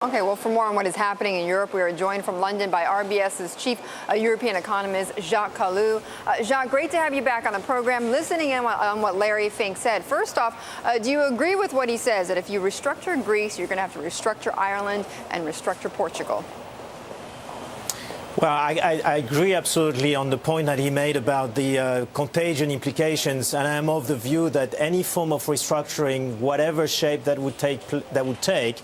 Okay, well, for more on what is happening in Europe, we are joined from London by RBS's chief European economist, Jacques Cailloux. Jacques, great to have you back on the program. Listening in on what Larry Fink said, first off, do you agree with what he says, that if you restructure Greece, you're going to have to restructure Ireland and restructure Portugal? Well, I agree absolutely on the point that he made about the contagion implications, and I'm of the view that any form of restructuring, whatever shape that would take,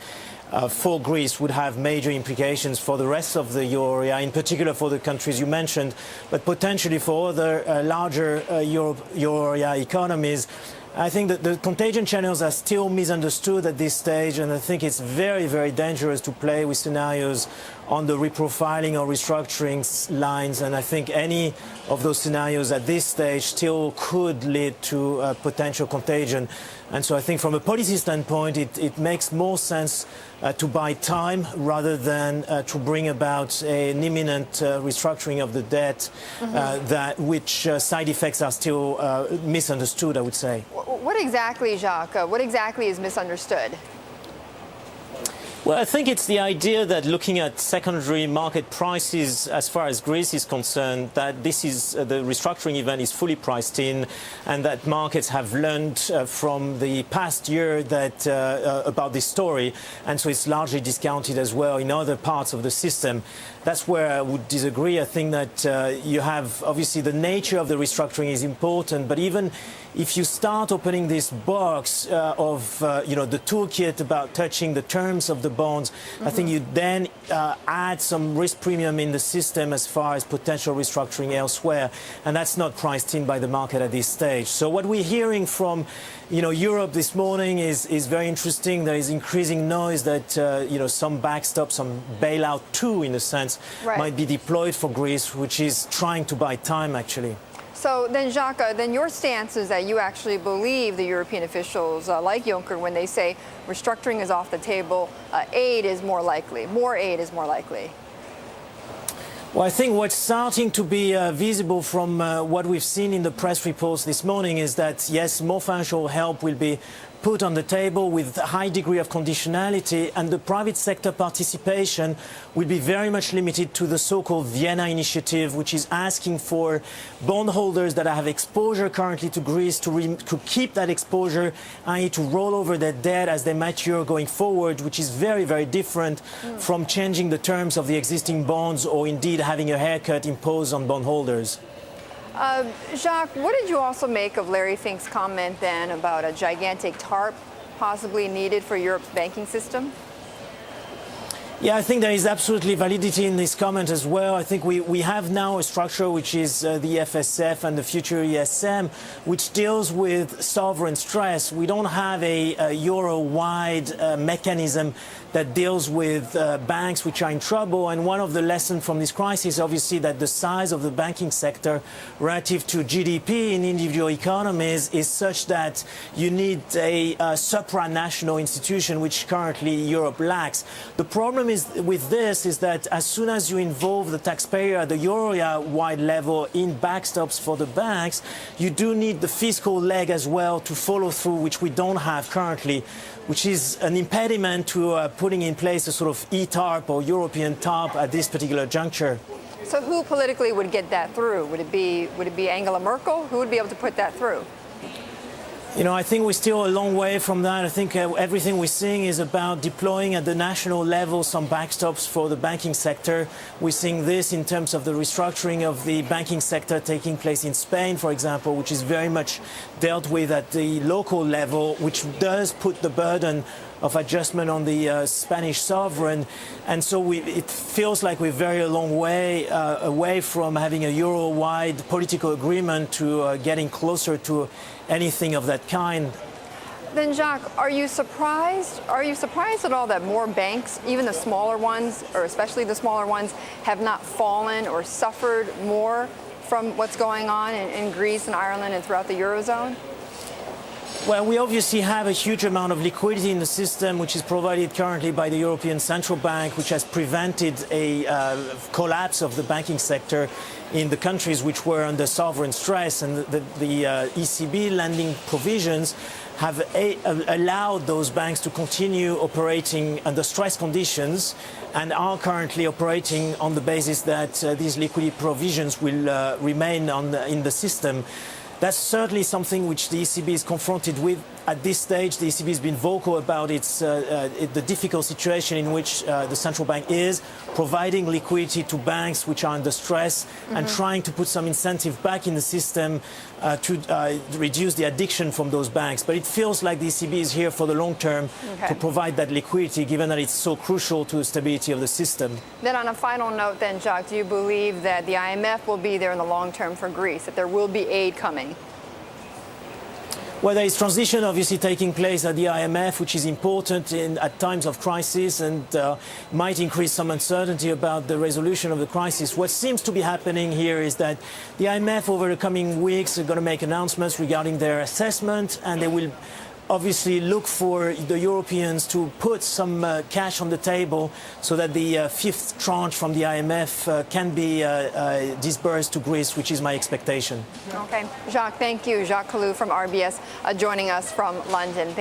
for Greece would have major implications for the rest of the euro area, in particular for the countries you mentioned, but potentially for other larger euro area economies. I think that the contagion channels are still misunderstood at this stage, and I think it's very, very dangerous to play with scenarios on the reprofiling or restructuring lines, and I think any of those scenarios at this stage still could lead to potential contagion. And so I think from a policy standpoint, it makes more sense to buy time rather than to bring about an imminent restructuring of the debt, which side effects are still misunderstood, I would say. What exactly, Jacques, what exactly is misunderstood? Well, I think it's the idea that looking at secondary market prices as far as Greece is concerned, that this is the restructuring event is fully priced in, and that markets have learned from the past year that about this story, and so it's largely discounted as well in other parts of the system. That's where I would disagree. I think that you have, obviously, the nature of the restructuring is important, but even if you start opening this box of the toolkit about touching the terms of the bonds, I think you then add some risk premium in the system as far as potential restructuring elsewhere, and that's not priced in by the market at this stage. So what we're hearing from Europe this morning is very interesting. There is increasing noise that some backstop, some bailout too, in a sense, might be deployed for Greece, which is trying to buy time, actually. So then, Jacques, then your stance is that you actually believe the European officials like Juncker when they say restructuring is off the table, aid is more likely, more aid is more likely. Well, I think what's starting to be visible from what we've seen in the press reports this morning is that, yes, more financial help will be put on the table with a high degree of conditionality, and the private sector participation will be very much limited to the so-called Vienna initiative, which is asking for bondholders that have exposure currently to Greece to keep that exposure, i.e. to roll over their debt as they mature going forward, which is very, very different from changing the terms of the existing bonds or indeed having a haircut imposed on bondholders. Jacques, what did you also make of Larry Fink's comment then about a gigantic Tarp possibly needed for Europe's banking system? Yeah, I think there is absolutely validity in this comment as well. I think we have now a structure which is the FSF and the future ESM, which deals with sovereign stress. We don't have a euro-wide mechanism that deals with banks which are in trouble. And one of the lessons from this crisis, obviously, that the size of the banking sector relative to GDP in individual economies is such that you need a supranational institution, which currently Europe lacks. The problem with this is that as soon as you involve the taxpayer at the euro area-wide level in backstops for the banks, you do need the fiscal leg as well to follow through, which we don't have currently, which is an impediment to putting in place a sort of e-Tarp or European Tarp at this particular juncture. So who politically would get that through? Would it be Angela Merkel? Who would be able to put that through? I think we're still a long way from that. I think everything we're seeing is about deploying at the national level some backstops for the banking sector. We're seeing this in terms of the restructuring of the banking sector taking place in Spain, for example, which is very much dealt with at the local level, which does put the burden of adjustment on the Spanish sovereign. And so it feels like we're very a long way away from having a euro-wide political agreement to getting closer to anything of that kind. Then, Jacques, are you surprised? Are you surprised at all that more banks, even the smaller ones, or especially the smaller ones, have not fallen or suffered more from what's going on in Greece and Ireland and throughout the Eurozone? Well, we obviously have a huge amount of liquidity in the system, which is provided currently by the European Central Bank, which has prevented a collapse of the banking sector in the countries which were under sovereign stress. And the ECB lending provisions have allowed those banks to continue operating under stress conditions and are currently operating on the basis that these liquidity provisions will remain in the system. That's certainly something which the ECB is confronted with at this stage. The ECB has been vocal about the difficult situation in which the central bank is, providing liquidity to banks which are under stress and trying to put some incentive back in the system to reduce the addiction from those banks. But it feels like the ECB is here for the long term to provide that liquidity, given that it's so crucial to the stability of the system. Then on a final note then, Jacques, do you believe that the IMF will be there in the long term for Greece, that there will be aid coming? Well, there is transition obviously taking place at the IMF, which is important at times of crisis and might increase some uncertainty about the resolution of the crisis. What seems to be happening here is that the IMF over the coming weeks are going to make announcements regarding their assessment, and they will obviously look for the Europeans to put some cash on the table so that the fifth tranche from the IMF can be disbursed to Greece, which is my expectation. Okay. Jacques, thank you. Jacques Cailloux from RBS joining us from London.